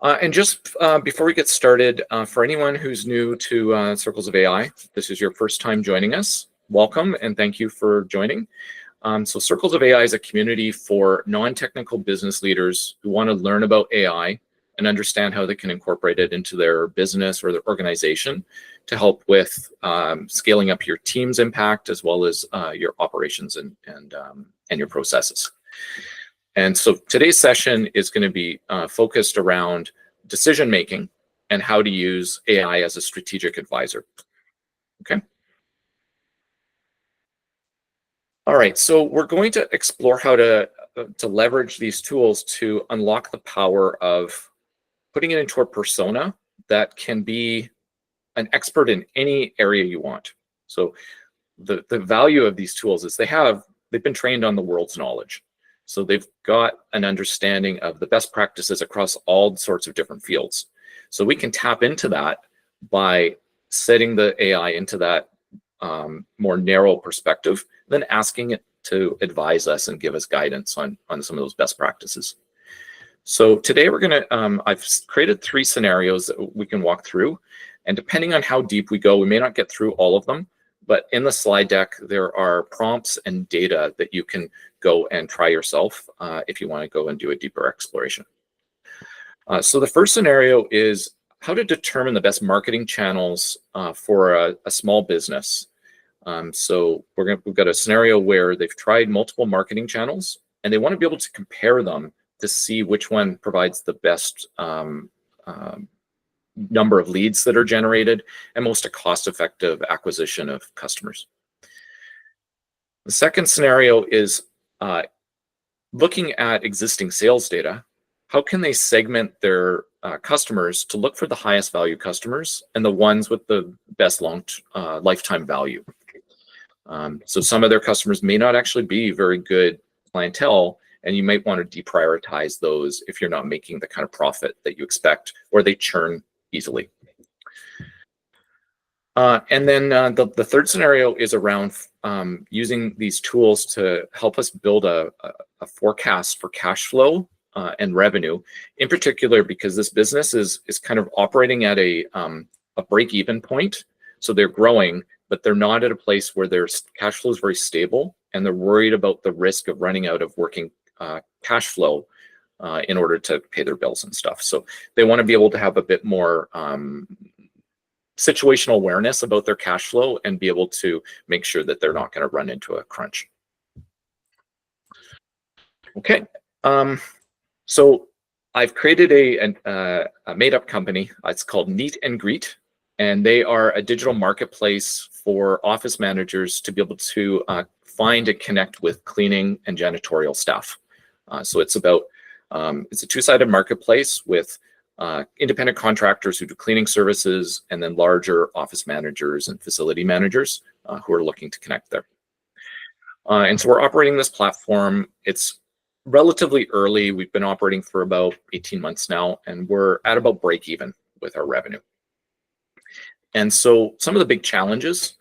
And just before we get started, for anyone who's new to Circles of AI, this is your first time joining us, welcome and thank you for joining. So Circles of AI is a community for non-technical business leaders who want to learn about AI and understand how they can incorporate it into their business or their organization to help with scaling up your team's impact as well as your operations and your processes. And so today's session is going to be focused around decision making and how to use AI as a strategic advisor. Okay. All right, so we're going to explore how to leverage these tools to unlock the power of putting it into a persona that can be an expert in any area you want. So the value of these tools is they've been trained on the world's knowledge. So they've got an understanding of the best practices across all sorts of different fields. So we can tap into that by setting the AI into that more narrow perspective, then asking it to advise us and give us guidance on some of those best practices. So today we're gonna, I've created 3 scenarios that we can walk through, and depending on how deep we go, we may not get through all of them, but in the slide deck, there are prompts and data that you can go and try yourself if you want to go and do a deeper exploration. So the first scenario is how to determine the best marketing channels for a small business. So we've got a scenario where they've tried multiple marketing channels and they want to be able to compare them to see which one provides the best number of leads that are generated and most cost-effective acquisition of customers. The second scenario is looking at existing sales data. How can they segment their customers to look for the highest value customers and the ones with the best lifetime value? So some of their customers may not actually be very good clientele, and you might want to deprioritize those if you're not making the kind of profit that you expect, or they churn easily. And then the third scenario is around using these tools to help us build a forecast for cash flow and revenue, in particular because this business is kind of operating at a break-even point. So they're growing, but they're not at a place where their cash flow is very stable, and they're worried about the risk of running out of working cash flow in order to pay their bills and stuff. So they want to be able to have a bit more situational awareness about their cash flow and be able to make sure that they're not going to run into a crunch. Okay, so I've created a made-up company. It's called Neet and Greet, and they are a digital marketplace for office managers to be able to find and connect with cleaning and janitorial staff. So it's a two-sided marketplace with independent contractors who do cleaning services, and then larger office managers and facility managers who are looking to connect there. And so we're operating this platform. It's relatively early. We've been operating for about 18 months now, and we're at about break even with our revenue. And so some of the big challenges,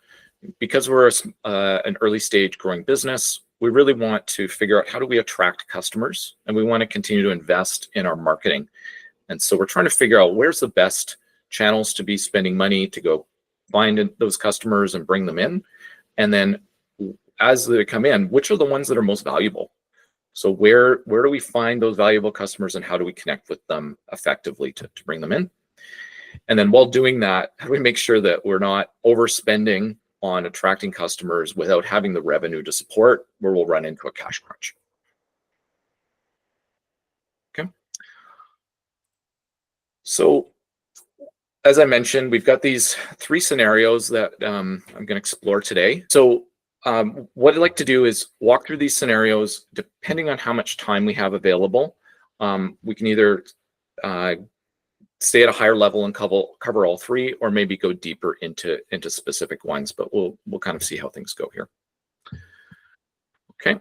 because we're an early stage growing business, we really want to figure out how do we attract customers, and we want to continue to invest in our marketing. And so we're trying to figure out where's the best channels to be spending money to go find those customers and bring them in. And then as they come in, which are the ones that are most valuable? So where do we find those valuable customers, and how do we connect with them effectively to bring them in? And then while doing that, how do we make sure that we're not overspending on attracting customers without having the revenue to support, where we'll run into a cash crunch? Okay. So as I mentioned, we've got these 3 scenarios that I'm going to explore today. So what I'd like to do is walk through these scenarios. Depending on how much time we have available, we can either stay at a higher level and cover all 3, or maybe go deeper into specific ones, but we'll kind of see how things go here. Okay.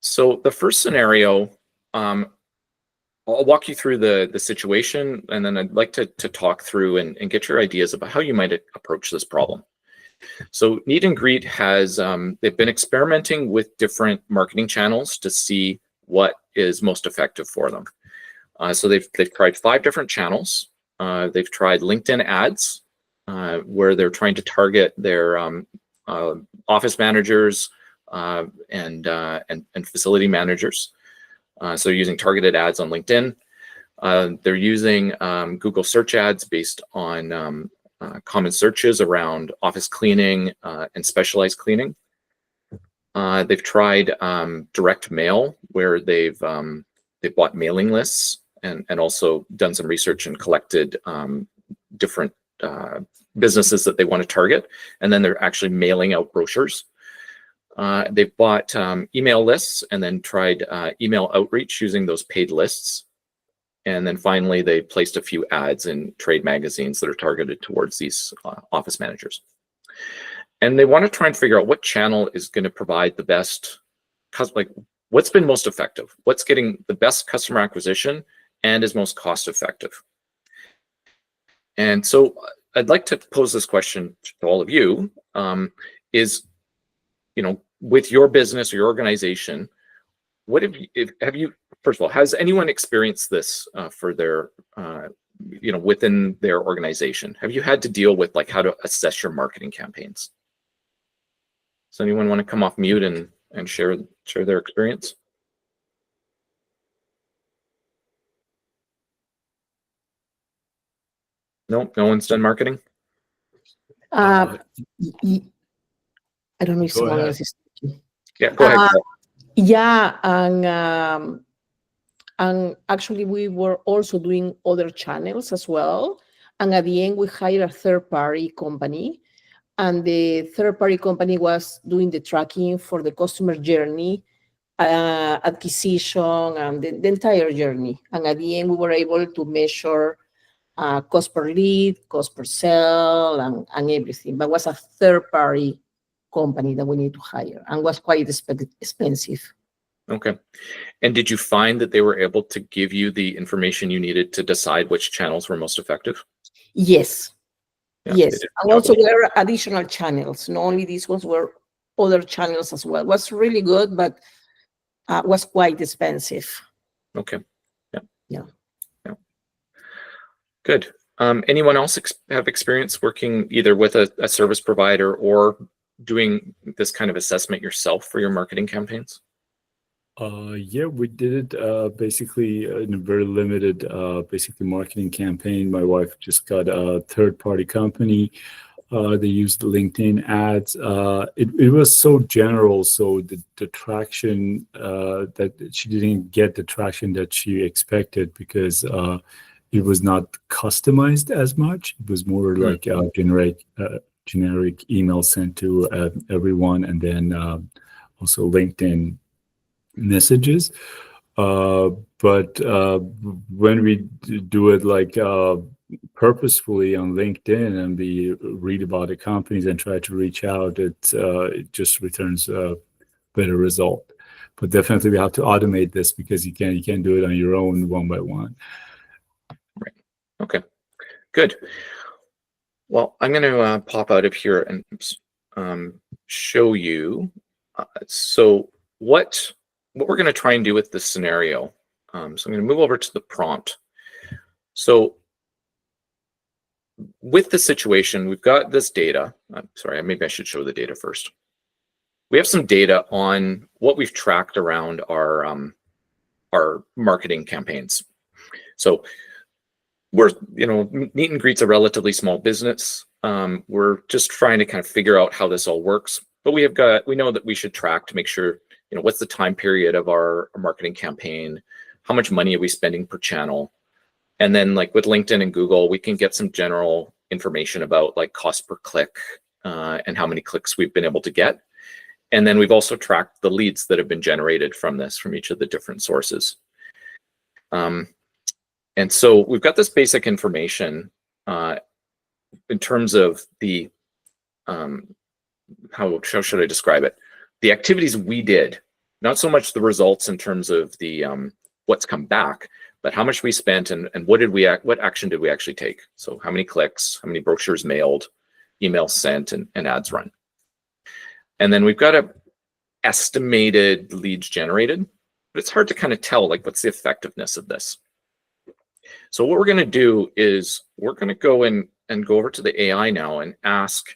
So the first scenario, I'll walk you through the situation, and then I'd like to talk through and get your ideas about how you might approach this problem. So Neet and Greet has, they've been experimenting with different marketing channels to see what is most effective for them. So they've tried 5 different channels. They've tried LinkedIn ads, where they're trying to target their office managers and facility managers. So using targeted ads on LinkedIn. They're using Google search ads based on common searches around office cleaning and specialized cleaning. They've tried direct mail, where they've bought mailing lists and also done some research and collected different businesses that they want to target, and then they're actually mailing out brochures. They've bought email lists and then tried email outreach using those paid lists. And then finally, they placed a few ads in trade magazines that are targeted towards these office managers. And they want to try and figure out what channel is going to provide the best, like what's been most effective, what's getting the best customer acquisition and is most cost effective. And so I'd like to pose this question to all of you, is, with your business or your organization, what have you, first of all, has anyone experienced this for their, within their organization? Have you had to deal with like how to assess your marketing campaigns? Does anyone want to come off mute and share their experience? No one's done marketing? I don't know if someone else is speaking. Yeah, go ahead. Yeah, and actually we were also doing other channels as well. And at the end, we hired a third-party company, and the third-party company was doing the tracking for the customer journey, acquisition, and the entire journey. And at the end, we were able to measure cost per lead, cost per sale, and everything. But it was a third-party company that we need to hire, and was quite expensive. Okay. And did you find that they were able to give you the information you needed to decide which channels were most effective? Yes. Yeah, yes. And also there are additional channels. Not only these ones, were other channels as well. It was really good, but was quite expensive. Okay. Yeah. Good. Anyone else have experience working either with a service provider or doing this kind of assessment yourself for your marketing campaigns? Yeah, we did it basically in a very limited basically marketing campaign. My wife just got a third-party company. They used LinkedIn ads. It was so general, so the traction that she didn't get the traction that she expected, because it was not customized as much. It was more like a generic email sent to everyone, and then also LinkedIn messages. But when we do it like purposefully on LinkedIn, and we read about the companies and try to reach out, it just returns a better result. But definitely we have to automate this, because you can't do it on your own one by one. Right. Okay. Good. Well, I'm going to pop out of here and show you. So what we're going to try and do with this scenario. So I'm going to move over to the prompt. So with the situation, we've got this data. I'm sorry, maybe I should show the data first. We have some data on what we've tracked around our marketing campaigns. So we're, Neet and Greet's a relatively small business. We're just trying to kind of figure out how this all works. But we know that we should track to make sure, what's the time period of our marketing campaign? How much money are we spending per channel? And then like with LinkedIn and Google, we can get some general information about like cost per click and how many clicks we've been able to get. And then we've also tracked the leads that have been generated from each of the different sources. And so we've got this basic information in terms of the, how should I describe it? The activities we did, not so much the results in terms of the what's come back, but how much we spent and what action did we actually take? So how many clicks, how many brochures mailed, emails sent, and ads run. And then we've got a estimated leads generated, but it's hard to kind of tell like what's the effectiveness of this. So what we're going to do is we're going to go in and go over to the AI now and ask,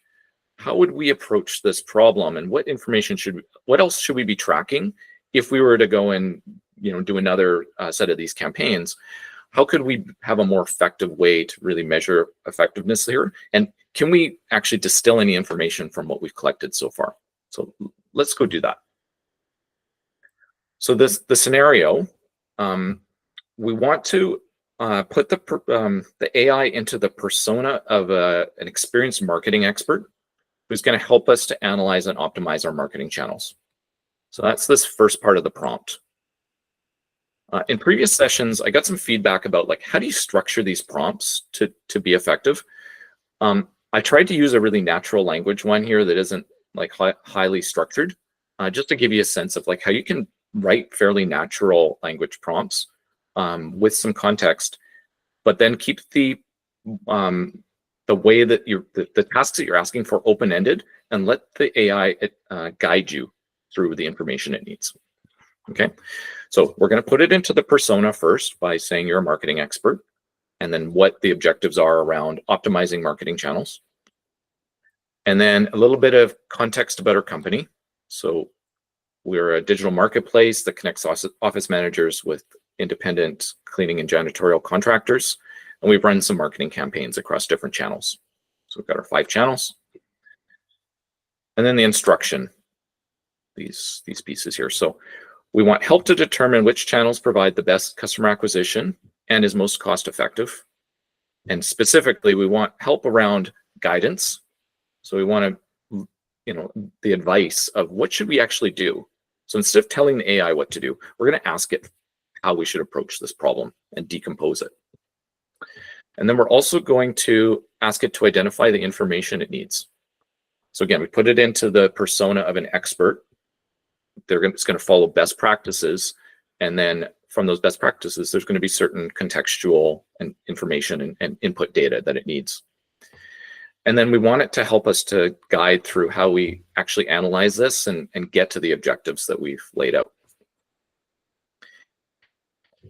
how would we approach this problem, and what else should we be tracking if we were to go and do another set of these campaigns? How could we have a more effective way to really measure effectiveness here? And can we actually distill any information from what we've collected so far? So let's go do that. So the scenario, we want to put the AI into the persona of an experienced marketing expert who's going to help us to analyze and optimize our marketing channels. So that's this first part of the prompt. In previous sessions, I got some feedback about how do you structure these prompts to be effective. I tried to use a really natural language one here that isn't highly structured, just to give you a sense of how you can write fairly natural language prompts with some context, but then keep the way that the tasks that you're asking for open-ended, and let the AI guide you through the information it needs. Okay, so we're going to put it into the persona first by saying you're a marketing expert, and then what the objectives are around optimizing marketing channels. And then a little bit of context about our company. So we're a digital marketplace that connects office managers with independent cleaning and janitorial contractors. And we've run some marketing campaigns across different channels. So we've got our 5 channels. And then the instruction, these pieces here. So we want help to determine which channels provide the best customer acquisition and is most cost effective. And specifically, we want help around guidance. So we want to, the advice of what should we actually do. So instead of telling the AI what to do, we're going to ask it how we should approach this problem and decompose it. And then we're also going to ask it to identify the information it needs. So again, we put it into the persona of an expert. It's going to follow best practices. And then from those best practices, there's going to be certain contextual and information and input data that it needs. And then we want it to help us to guide through how we actually analyze this and get to the objectives that we've laid out.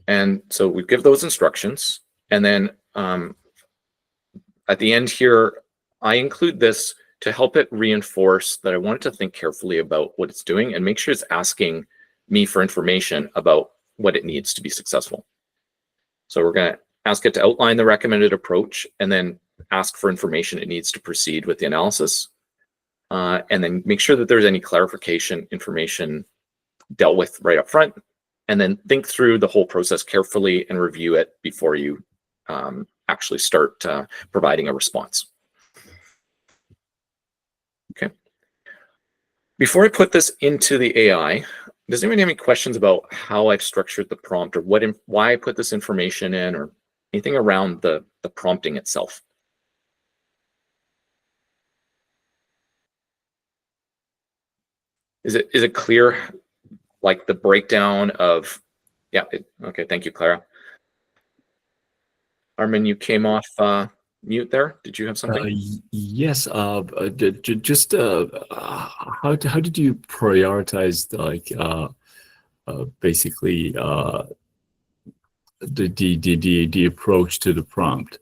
And so we give those instructions. And then at the end here, I include this to help it reinforce that I want it to think carefully about what it's doing and make sure it's asking me for information about what it needs to be successful. So we're going to ask it to outline the recommended approach and then ask for information it needs to proceed with the analysis. And then make sure that there's any clarification information dealt with right up front. And then think through the whole process carefully and review it before you actually start providing a response. Okay. Before I put this into the AI, does anyone have any questions about how I've structured the prompt, or why I put this information in, or anything around the prompting itself? Is it clear, like the breakdown of, yeah, okay, thank you, Clara. Armin, you came off mute there. Did you have something? Yes. Just how did you prioritize basically the approach to the prompt?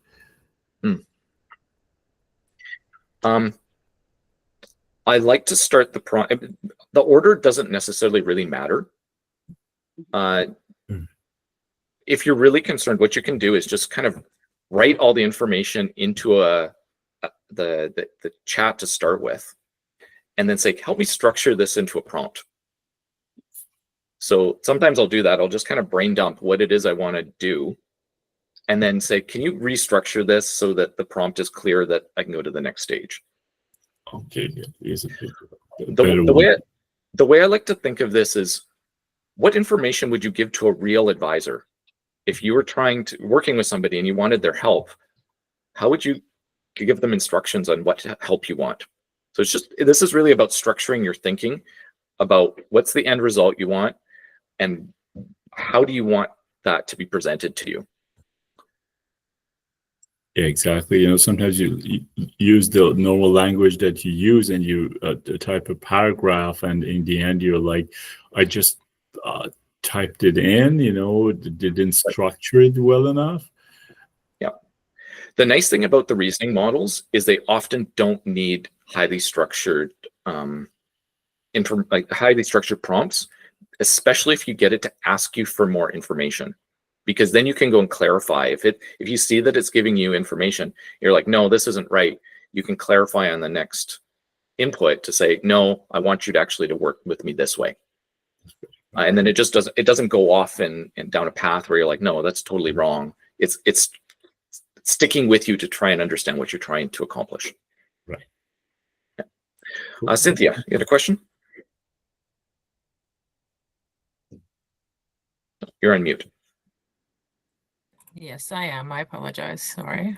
I like to start the prompt. The order doesn't necessarily really matter. If you're really concerned, what you can do is just kind of write all the information into the chat to start with, and then say, help me structure this into a prompt. So sometimes I'll do that. I'll just kind of brain dump what it is I want to do, and then say, can you restructure this so that the prompt is clear that I can go to the next stage? Okay. The way I like to think of this is, what information would you give to a real advisor? If you were working with somebody and you wanted their help, how would you give them instructions on what help you want? So this is really about structuring your thinking about what's the end result you want and how do you want that to be presented to you. Yeah, exactly. Sometimes you use the normal language that you use and you type a paragraph, and in the end you're like, I just typed it in, didn't structure it well enough. The nice thing about the reasoning models is they often don't need highly structured highly structured prompts, especially if you get it to ask you for more information, because then you can go and clarify. If you see that it's giving you information, you're like, no, this isn't right. You can clarify on the next input to say, no, I want you to actually work with me this way. And then it doesn't go off and down a path where you're like, no, that's totally wrong. It's sticking with you to try and understand what you're trying to accomplish. Right. Yeah. Cynthia, you had a question? You're on mute. Yes, I am. I apologize. Sorry.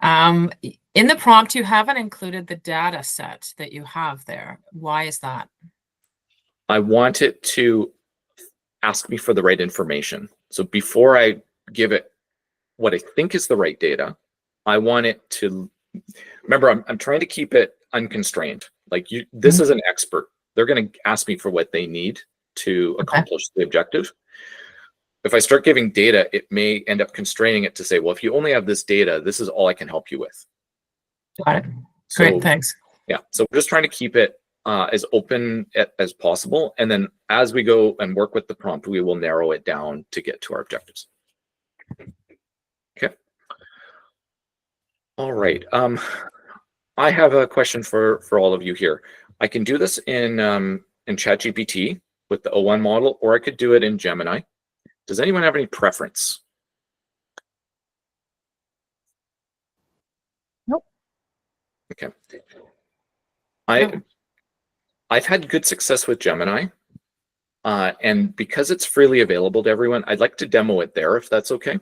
In the prompt, you haven't included the data set that you have there. Why is that? I want it to ask me for the right information. So before I give it what I think is the right data, I want it to, remember, I'm trying to keep it unconstrained. Like this is an expert. They're going to ask me for what they need to accomplish the objective. If I start giving data, it may end up constraining it to say, well, if you only have this data, this is all I can help you with. Got it. Great, thanks. Yeah, so we're just trying to keep it as open as possible. And then as we go and work with the prompt, we will narrow it down to get to our objectives. Okay. All right. I have a question for all of you here. I can do this in ChatGPT with the O1 model, or I could do it in Gemini. Does anyone have any preference? Nope. Okay. I've had good success with Gemini, and because it's freely available to everyone, I'd like to demo it there, if that's okay.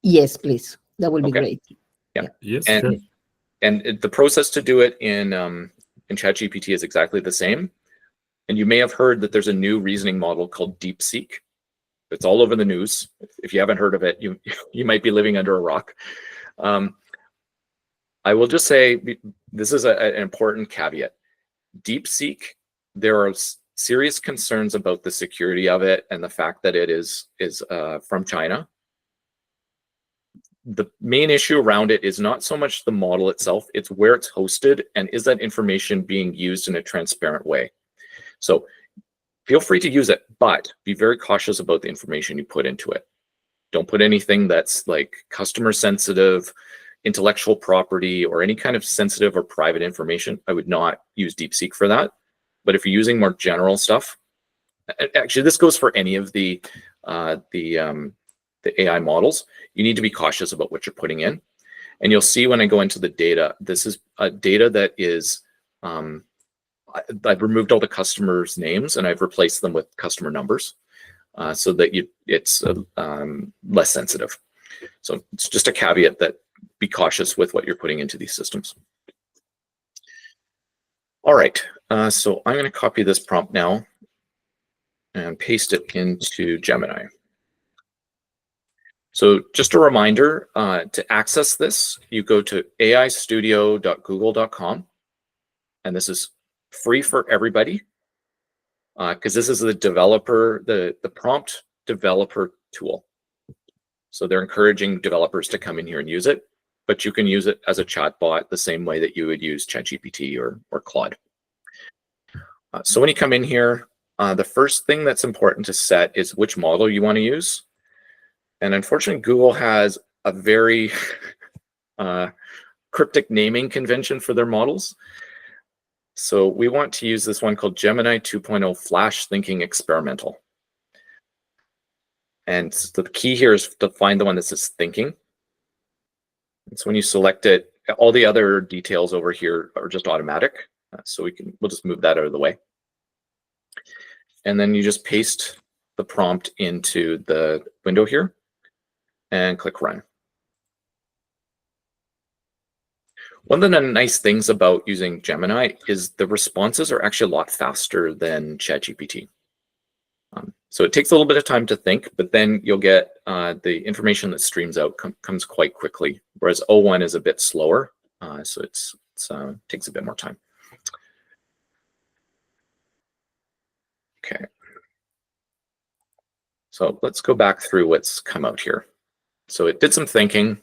Yes, please. That would be great. Yeah. Yes. And the process to do it in ChatGPT is exactly the same. And you may have heard that there's a new reasoning model called DeepSeek. It's all over the news. If you haven't heard of it, you might be living under a rock. I will just say this is an important caveat. DeepSeek, there are serious concerns about the security of it and the fact that it is from China. The main issue around it is not so much the model itself, it's where it's hosted and is that information being used in a transparent way. So feel free to use it, but be very cautious about the information you put into it. Don't put anything that's like customer sensitive, intellectual property, or any kind of sensitive or private information. I would not use DeepSeek for that. But if you're using more general stuff, actually this goes for any of the AI models, you need to be cautious about what you're putting in. And you'll see when I go into the data, this is data that is, I've removed all the customers' names and I've replaced them with customer numbers so that it's less sensitive. So it's just a caveat that be cautious with what you're putting into these systems. All right, so I'm going to copy this prompt now and paste it into Gemini. So just a reminder, to access this, you go to aistudio.google.com, and this is free for everybody because this is the developer, the prompt developer tool. So they're encouraging developers to come in here and use it, but you can use it as a chatbot the same way that you would use ChatGPT or Claude. So when you come in here, the first thing that's important to set is which model you want to use. And unfortunately, Google has a very cryptic naming convention for their models. So we want to use this one called Gemini 2.0 Flash Thinking Experimental. And so the key here is to find the one that says thinking. And so when you select it, all the other details over here are just automatic. So we'll just move that out of the way. And then you just paste the prompt into the window here and click run. One of the nice things about using Gemini is the responses are actually a lot faster than ChatGPT. So it takes a little bit of time to think, but then you'll get the information that streams out comes quite quickly, whereas O1 is a bit slower, so it takes a bit more time. Okay. So let's go back through what's come out here. So it did some thinking.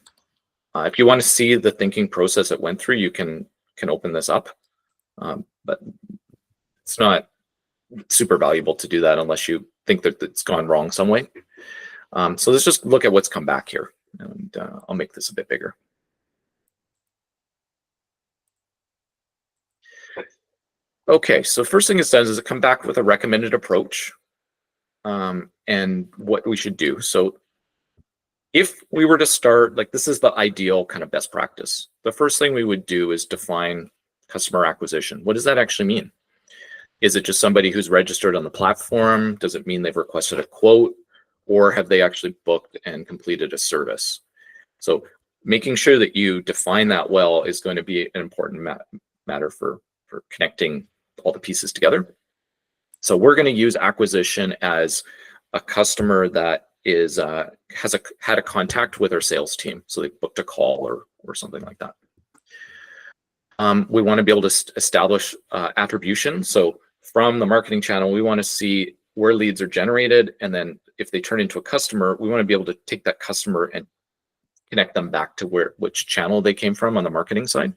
If you want to see the thinking process it went through, you can open this up, but it's not super valuable to do that unless you think that it's gone wrong some way. So let's just look at what's come back here, and I'll make this a bit bigger. Okay, so first thing it says is it come back with a recommended approach and what we should do. So if we were to start, like, this is the ideal kind of best practice. The first thing we would do is define customer acquisition. What does that actually mean? Is it just somebody who's registered on the platform? Does it mean they've requested a quote, or have they actually booked and completed a service? So making sure that you define that well is going to be an important matter for connecting all the pieces together. So we're going to use acquisition as a customer that is had a contact with our sales team, so they booked a call or something like that. We want to be able to establish attribution. So from the marketing channel, we want to see where leads are generated, and then if they turn into a customer, we want to be able to take that customer and connect them back to which channel they came from on the marketing side.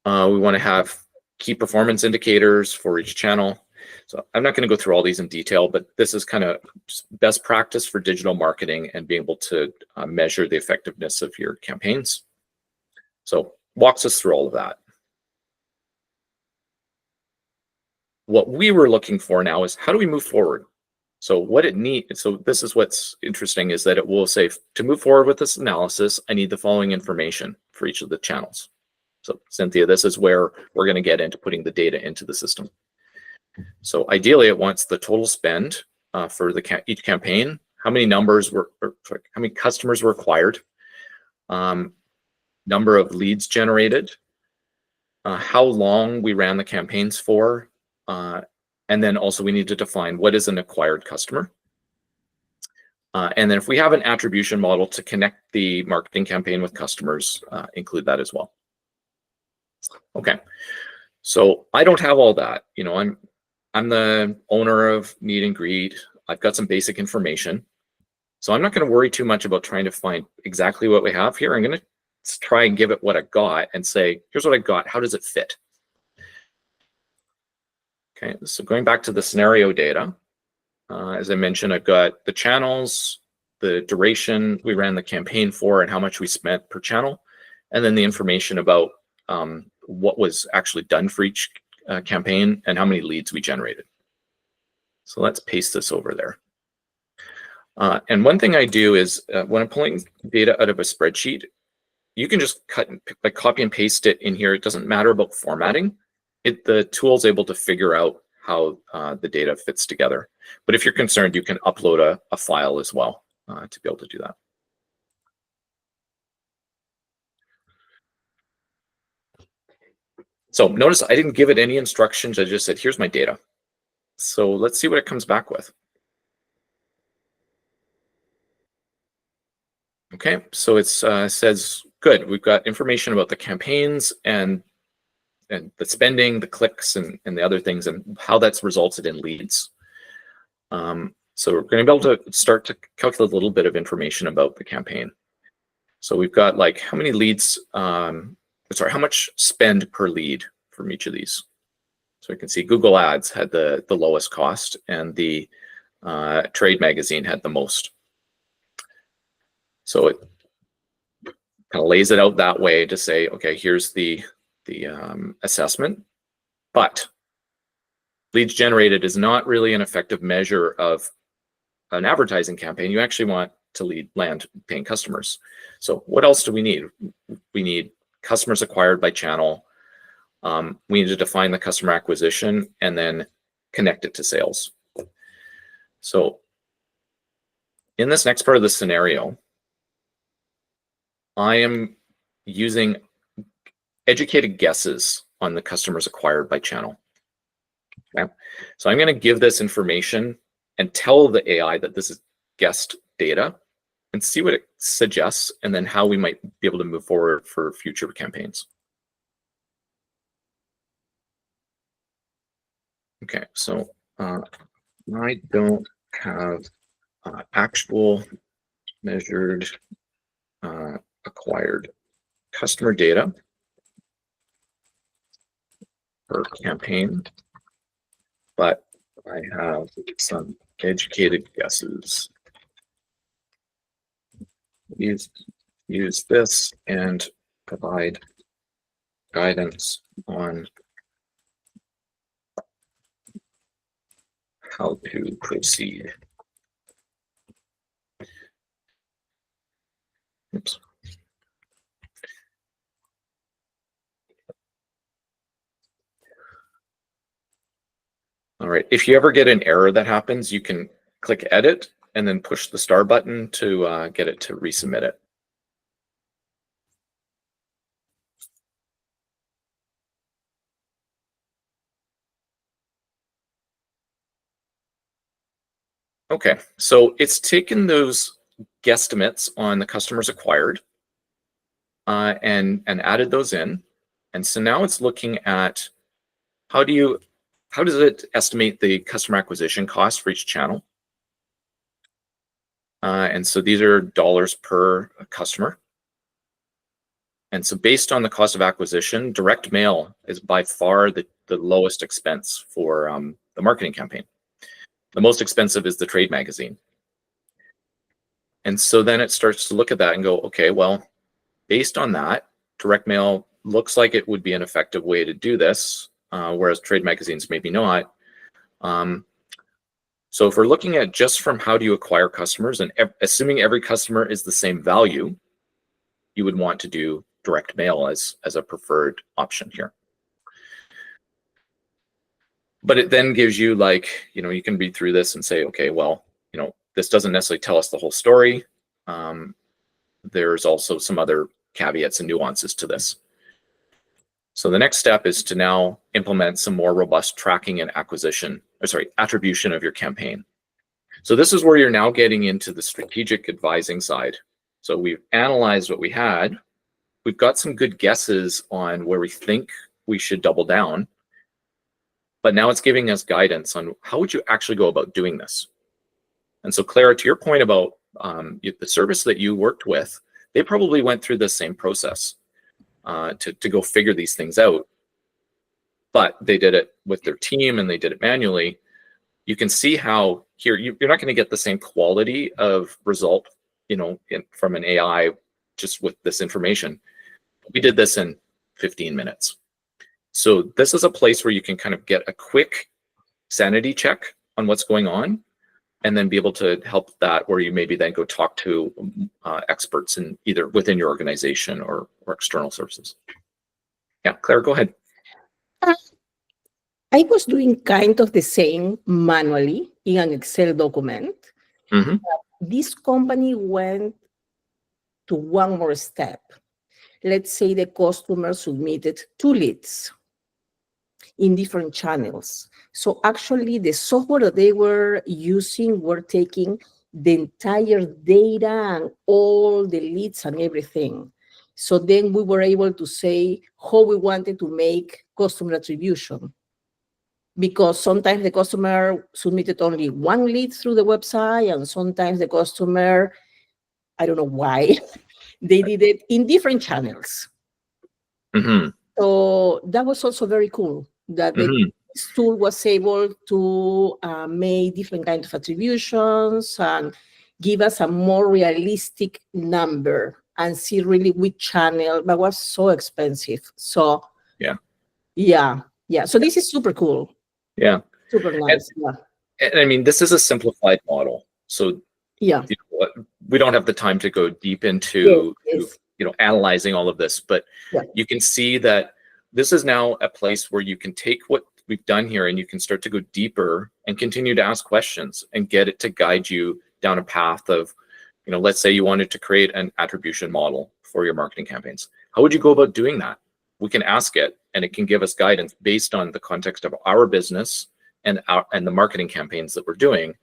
We want to have key performance indicators for each channel. So I'm not going to go through all these in detail, but this is kind of best practice for digital marketing and being able to measure the effectiveness of your campaigns. So walks us through all of that. What we were looking for now is how do we move forward? So what it needs, so this is what's interesting, is that it will say, to move forward with this analysis, I need the following information for each of the channels. So Cynthia, this is where we're going to get into putting the data into the system. So ideally, it wants the total spend for each campaign, how many how many customers were acquired, number of leads generated, how long we ran the campaigns for, and then also we need to define what is an acquired customer. And then if we have an attribution model to connect the marketing campaign with customers, include that as well. Okay, so I don't have all that. You know, I'm the owner of Neet and Greet. I've got some basic information. So I'm not going to worry too much about trying to find exactly what we have here. I'm going to try and give it what I got and say, here's what I got. How does it fit? Okay, so going back to the scenario data, as I mentioned, I've got the channels, the duration we ran the campaign for, and how much we spent per channel, and then the information about what was actually done for each campaign and how many leads we generated. So let's paste this over there. And one thing I do is when I'm pulling data out of a spreadsheet, you can just copy and paste it in here. It doesn't matter about formatting. The tool's able to figure out how the data fits together. But if you're concerned, you can upload a file as well to be able to do that. So notice I didn't give it any instructions. I just said, here's my data. So let's see what it comes back with. Okay, so it says, good, we've got information about the campaigns and the spending, the clicks, and the other things, and how that's resulted in leads. So we're going to be able to start to calculate a little bit of information about the campaign. So we've got like how many leads, how much spend per lead from each of these. So we can see Google Ads had the lowest cost, and the Trade Magazine had the most. So it kind of lays it out that way to say, okay, here's the assessment, but leads generated is not really an effective measure of an advertising campaign. You actually want to land paying customers. So what else do we need? We need customers acquired by channel. We need to define the customer acquisition and then connect it to sales. So in this next part of the scenario, I am using educated guesses on the customers acquired by channel. Okay. So I'm going to give this information and tell the AI that this is guessed data and see what it suggests, and then how we might be able to move forward for future campaigns. Okay, so I don't have actual measured acquired customer data per campaign, but I have some educated guesses. Use this and provide guidance on how to proceed. Oops. All right, if you ever get an error that happens, you can click edit and then push the star button to get it to resubmit it. Okay, so it's taken those guesstimates on the customers acquired and added those in. And so now it's looking at how does it estimate the customer acquisition cost for each channel? And so these are dollars per customer. And so based on the cost of acquisition, direct mail is by far the lowest expense for the marketing campaign. The most expensive is the trade magazine. And so then it starts to look at that and go, okay, well, based on that, direct mail looks like it would be an effective way to do this, whereas trade magazines maybe not. So if we're looking at just from how do you acquire customers, and assuming every customer is the same value, you would want to do direct mail as a preferred option here. But it then gives you, like, you can read through this and say, okay, well, this doesn't necessarily tell us the whole story. There's also some other caveats and nuances to this. So the next step is to now implement some more robust tracking and attribution of your campaign. So this is where you're now getting into the strategic advising side. So we've analyzed what we had. We've got some good guesses on where we think we should double down. But now it's giving us guidance on how would you actually go about doing this. And so Clara, to your point about the service that you worked with, they probably went through the same process to go figure these things out. But they did it with their team and they did it manually. You can see how here you're not going to get the same quality of result, from an AI just with this information. We did this in 15 minutes. So this is a place where you can kind of get a quick sanity check on what's going on, and then be able to help that, where you maybe then go talk to experts in either within your organization or external services. Yeah, Claire, go ahead. I was doing kind of the same manually in an Excel document. Mm-hmm. This company went to one more step. Let's say the customer submitted 2 leads in different channels. So actually the software that they were using were taking the entire data and all the leads and everything. So then we were able to say how we wanted to make customer attribution. Because sometimes the customer submitted only 1 lead through the website, and sometimes the customer, I don't know why, they did it in different channels. Mm-hmm. So that was also very cool, that the tool was able to make different kinds of attributions and give us a more realistic number and see really which channel, but was so expensive. So yeah. So this is super cool. Yeah. Super nice. And I mean, this is a simplified model. So we don't have the time to go deep into analyzing all of this, but you can see that this is now a place where you can take what we've done here and you can start to go deeper and continue to ask questions and get it to guide you down a path of, let's say you wanted to create an attribution model for your marketing campaigns. How would you go about doing that? We can ask it, and it can give us guidance based on the context of our business and the marketing campaigns that we're doing.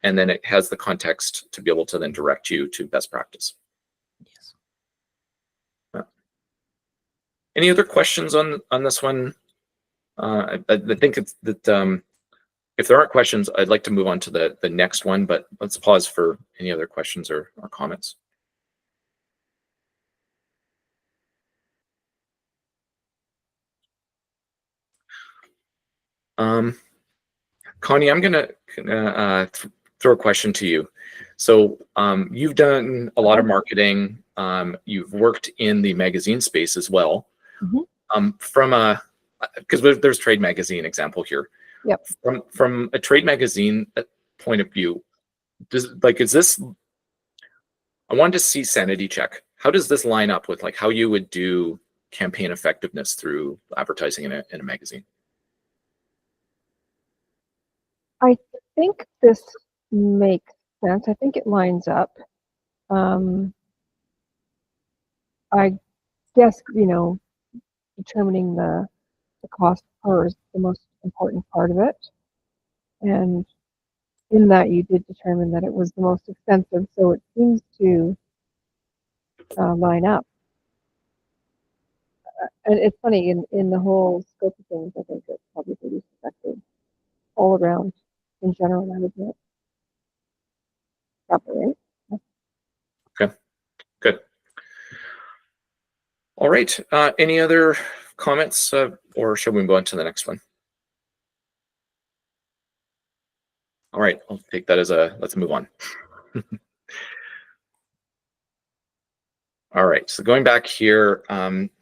And then it has the context to be able to then direct you to best practice. Yes. Any other questions on this one? I think it's that if there aren't questions, I'd like to move on to the next one, but let's pause for any other questions or comments. Connie, I'm gonna throw a question to you. So you've done a lot of marketing. You've worked in the magazine space as well. Mhm. Because there's Trade Magazine example here. Yep. From a Trade Magazine point of view, is this? I wanted to see sanity check. How does this line up with like how you would do campaign effectiveness through advertising in a magazine? I think this makes sense. I think it lines up. I guess, determining the cost per is the most important part of it. And in that, you did determine that it was the most expensive, so it seems to line up. And it's funny, in the whole scope of things, I think it's probably pretty effective all around in general, I would admit. Probably, right? Okay, good. All right. Any other comments, or should we move on to the next one? All right, I'll take that as let's move on. All right, so going back here,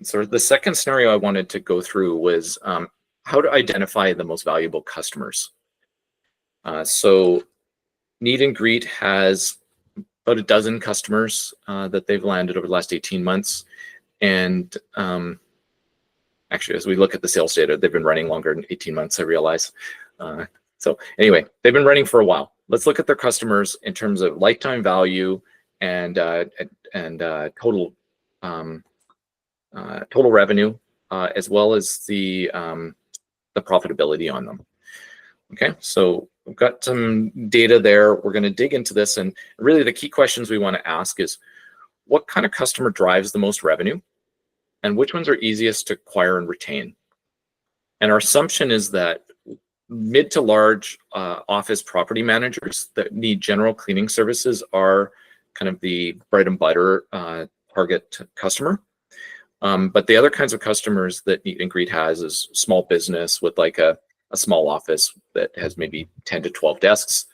sort of the second scenario I wanted to go through was how to identify the most valuable customers. So Neet and Greet has about a dozen customers that they've landed over the last 18 months. And actually, as we look at the sales data, they've been running longer than 18 months, I realize. So anyway, they've been running for a while. Let's look at their customers in terms of lifetime value and total total revenue, as well as the profitability on them. Okay, so we've got some data there. We're going to dig into this, and really the key questions we want to ask is, what kind of customer drives the most revenue, and which ones are easiest to acquire and retain? And our assumption is that mid to large office property managers that need general cleaning services are kind of the bread and butter target customer. But the other kinds of customers that Neet and Greet has is small business with like a small office that has maybe 10 to 12 desks.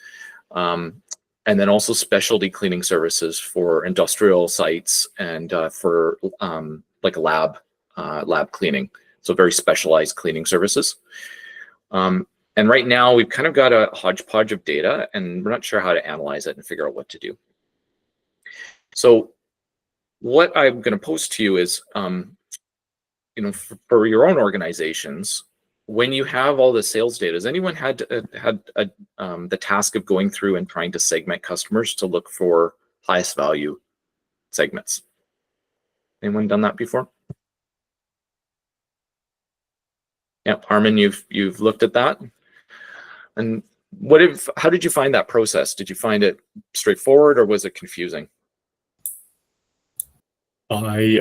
And then also specialty cleaning services for industrial sites and for like a lab cleaning. So very specialized cleaning services. And right now we've kind of got a hodgepodge of data and we're not sure how to analyze it and figure out what to do. So what I'm going to pose to you is, for your own organizations, when you have all the sales data, has anyone had the task of going through and trying to segment customers to look for highest value segments? Anyone done that before? Yeah, Armin, you've looked at that. And how did you find that process? Did you find it straightforward or was it confusing? I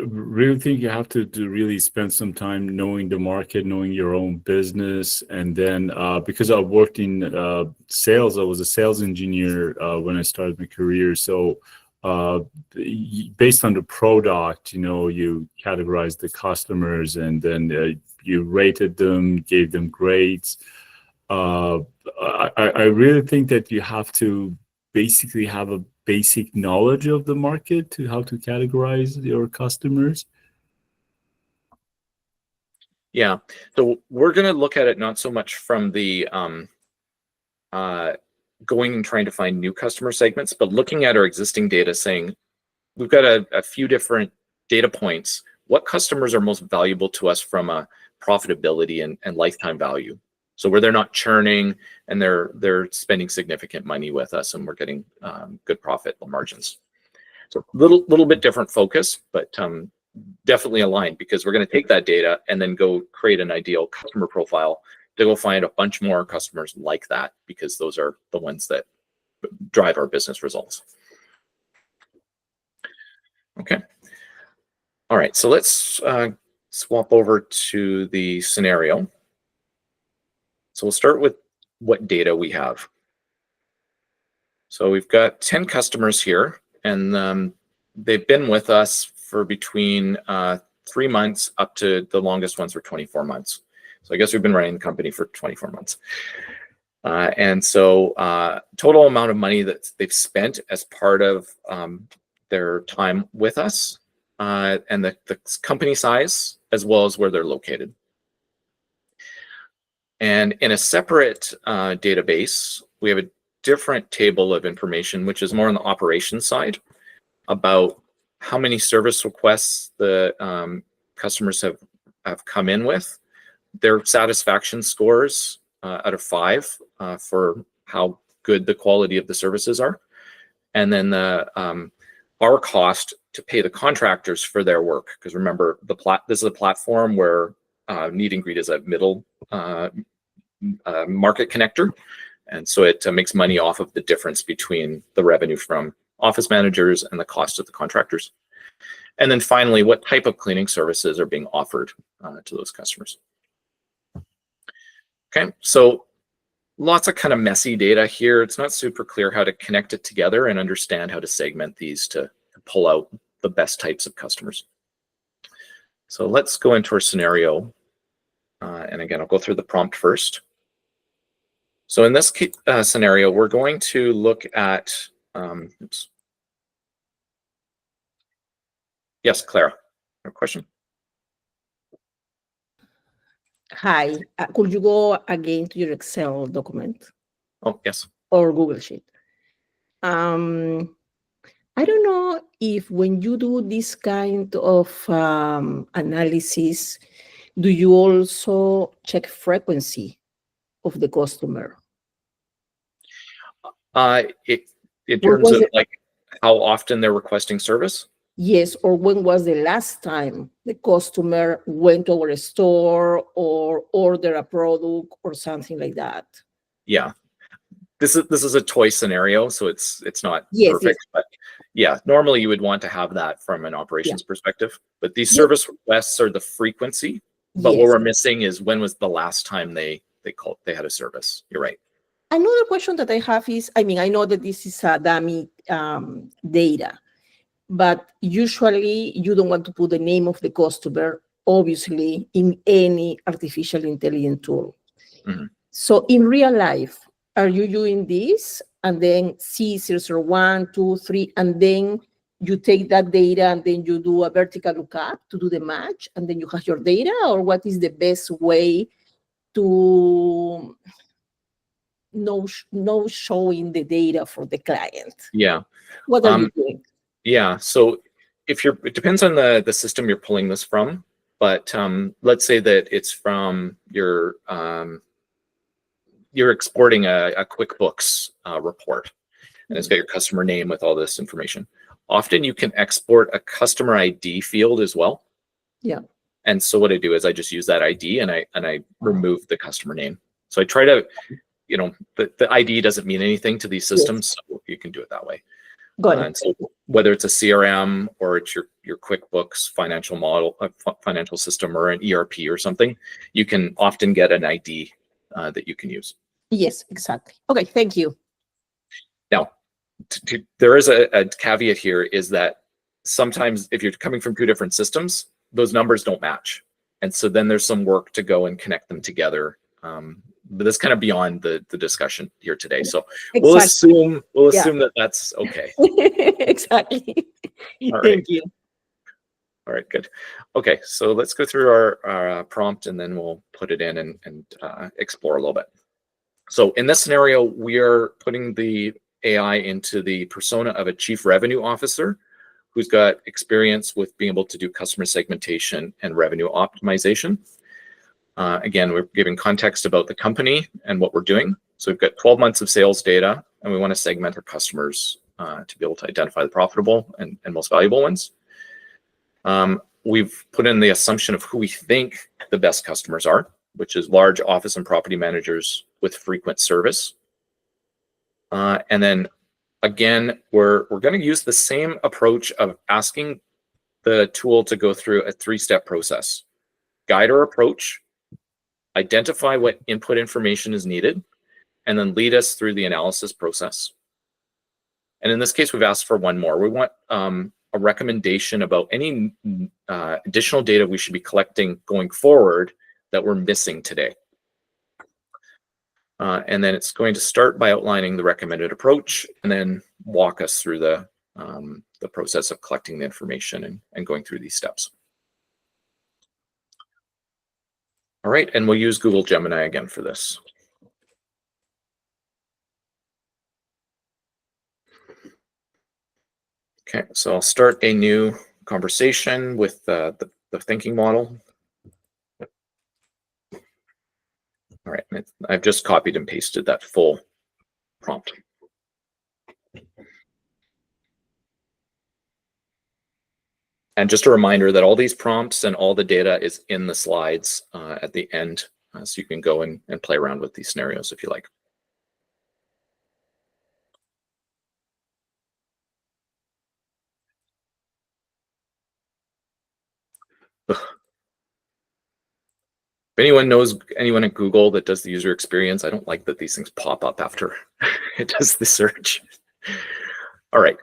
really think you have to really spend some time knowing the market, knowing your own business. And then because I worked in sales, I was a sales engineer when I started my career. So based on the product, you categorize the customers and then you rated them, gave them grades. I really think that you have to basically have a basic knowledge of the market to how to categorize your customers. Yeah, so we're going to look at it not so much from the going and trying to find new customer segments, but looking at our existing data saying, we've got a few different data points. What customers are most valuable to us from a profitability and lifetime value? So where they're not churning and they're spending significant money with us and we're getting good profit margins. So little bit different focus, but definitely aligned, because we're going to take that data and then go create an ideal customer profile to go find a bunch more customers like that, because those are the ones that drive our business results. Okay. All right, so let's swap over to the scenario. So we'll start with what data we have. So we've got 10 customers here, and they've been with us for between 3 months up to the longest ones for 24 months. So I guess we've been running the company for 24 months. And so total amount of money that they've spent as part of their time with us, and the company size, as well as where they're located. And in a separate database, we have a different table of information, which is more on the operations side, about how many service requests the customers have come in with, their satisfaction scores out of 5 for how good the quality of the services are, and then our cost to pay the contractors for their work. Because remember, this is a platform where Neet and Greet is a middle market connector, and so it makes money off of the difference between the revenue from office managers and the cost of the contractors. And then finally, what type of cleaning services are being offered to those customers. Okay, so lots of kind of messy data here. It's not super clear how to connect it together and understand how to segment these to pull out the best types of customers. So let's go into our scenario. And again, I'll go through the prompt first. So in this scenario, we're going to look at, oops. Yes, Clara, a question? Hi, could you go again to your Excel document Oh, yes. or Google Sheet? I don't know if when you do this kind of analysis, do you also check frequency of the customer? In terms of like how often they're requesting service? Yes, or when was the last time the customer went to our store or ordered a product or something like that? Yeah, this is a toy scenario, so it's not Yes, perfect. yes. But yeah, normally you would want to have that from an operations perspective. But these service requests are the frequency. But what we're missing is when was the last time they had a service. You're right. Another question that I have is, I mean, I know that this is a dummy data, but usually you don't want to put the name of the customer, obviously, in any artificial intelligence tool. Mm-hmm. So in real life, are you doing this and then C001, 2, 3, and then you take that data and then you do a vertical lookup to do the match and then you have your data? Or what is the best way to no showing the data for the client? Yeah. What are you doing? Yeah. So it depends on the system you're pulling this from, but let's say that it's from you're exporting a QuickBooks report, and it's got your customer name with all this information. Often you can export a customer ID field as well. Yeah. And so what I do is I just use that ID and I remove the customer name. So I try to, the ID doesn't mean anything to these systems, so you can do it that way. Got it. And so whether it's a CRM or it's your QuickBooks financial model, financial system, or an ERP or something, you can often get an ID that you can use. Yes, exactly. Okay, thank you. Now, there is a caveat here, is that sometimes if you're coming from 2 different systems, those numbers don't match. And so then there's some work to go and connect them together. But that's kind of beyond the discussion here today. So we'll assume that that's okay. Exactly. All right. Thank you. All right, good. Okay, so let's go through our prompt and then we'll put it in and explore a little bit. So in this scenario, we are putting the AI into the persona of a chief revenue officer who's got experience with being able to do customer segmentation and revenue optimization. Again, we're giving context about the company and what we're doing. So we've got 12 months of sales data, and we want to segment our customers to be able to identify the profitable and most valuable ones. We've put in the assumption of who we think the best customers are, which is large office and property managers with frequent service. And then again, we're going to use the same approach of asking the tool to go through a 3-step process. Guide our approach, identify what input information is needed, and then lead us through the analysis process. And in this case, we've asked for one more. We want a recommendation about any additional data we should be collecting going forward that we're missing today. And then it's going to start by outlining the recommended approach and then walk us through the process of collecting the information and going through these steps. All right, and we'll use Google Gemini again for this. Okay, so I'll start a new conversation with the thinking model. All right, I've just copied and pasted that full prompt. And just a reminder that all these prompts and all the data is in the slides at the end, so you can go and play around with these scenarios if you like. Ugh. If anyone knows anyone at Google that does the user experience, I don't like that these things pop up after it does the search. All right.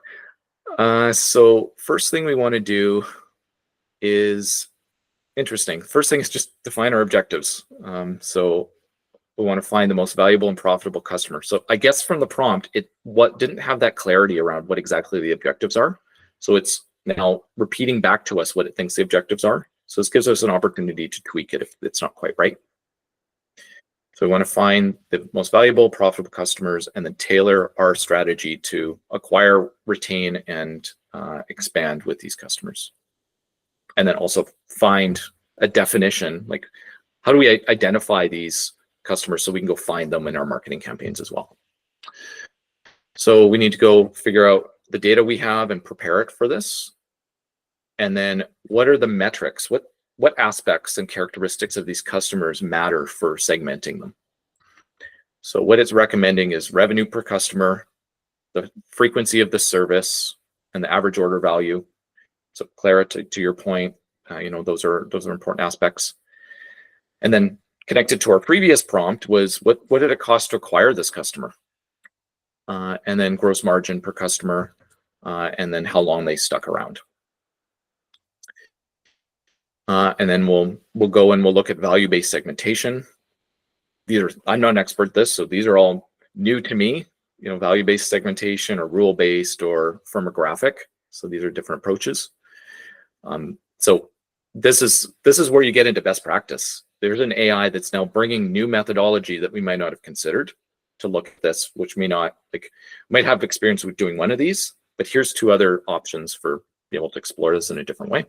So first thing we want to do is interesting. First thing is just define our objectives. So we want to find the most valuable and profitable customer. So I guess from the prompt, what didn't have that clarity around what exactly the objectives are. So it's now repeating back to us what it thinks the objectives are. So this gives us an opportunity to tweak it if it's not quite right. So we want to find the most valuable, profitable customers and then tailor our strategy to acquire, retain, and expand with these customers. And then also find a definition, like how do we identify these customers so we can go find them in our marketing campaigns as well. So we need to go figure out the data we have and prepare it for this. And then what are the metrics? What aspects and characteristics of these customers matter for segmenting them? So what it's recommending is revenue per customer, the frequency of the service, and the average order value. So Clara, to your point, those are important aspects. And then connected to our previous prompt was what did it cost to acquire this customer? And then gross margin per customer, and then how long they stuck around. And then we'll go and we'll look at value-based segmentation. I'm not an expert at this, so these are all new to me. Value-based segmentation or rule-based or firmographic. So these are different approaches. So this is where you get into best practice. There's an AI that's now bringing new methodology that we might not have considered to look at this, which might have experience with doing one of these, but here's two other options for being able to explore this in a different way.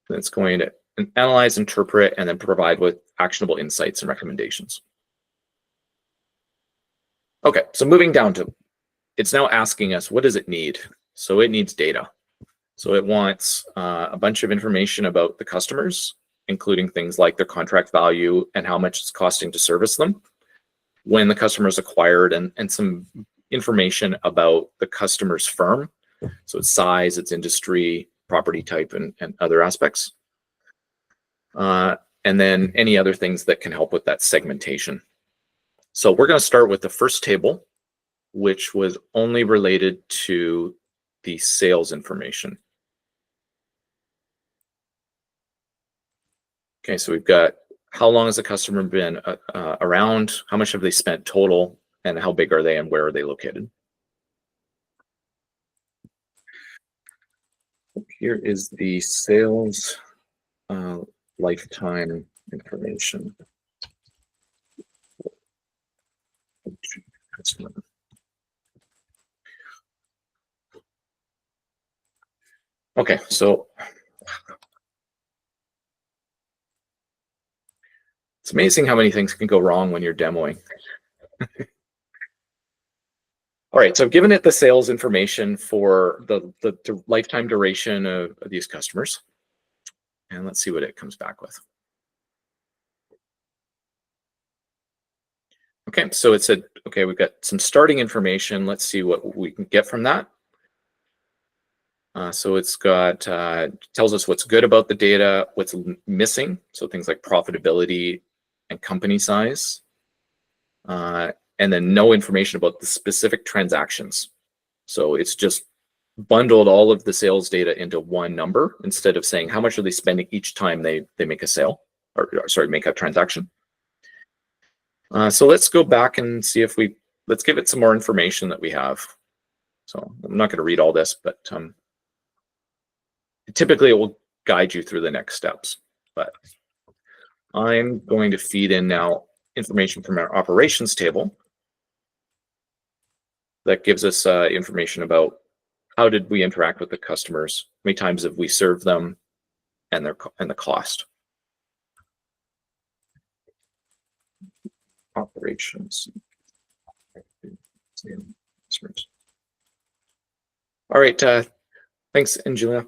And it's going to analyze, interpret, and then provide with actionable insights and recommendations. Okay, so moving down to, it's now asking us, what does it need? So it needs data. So it wants a bunch of information about the customers, including things like their contract value and how much it's costing to service them, when the customer is acquired, and some information about the customer's firm. So its size, its industry, property type, and other aspects. And then any other things that can help with that segmentation. So we're going to start with the first table, which was only related to the sales information. Okay, so we've got how long has the customer been around, how much have they spent total, and how big are they and where are they located? Here is the sales lifetime information. Okay, so it's amazing how many things can go wrong when you're demoing. All right, so I've given it the sales information for the lifetime duration of these customers. And let's see what it comes back with. Okay, so it said, okay, we've got some starting information. Let's see what we can get from that. So it's got, tells us what's good about the data, what's missing. So things like profitability and company size. and then no information about the specific transactions. So it's just bundled all of the sales data into one number instead of saying how much are they spending each time they make a sale, or sorry, make a transaction. So let's go back and see if let's give it some more information that we have. So I'm not going to read all this, but typically it will guide you through the next steps. But I'm going to feed in now information from our operations table that gives us information about how did we interact with the customers, how many times have we served them, and the cost. Operations. All right, thanks, Angelina.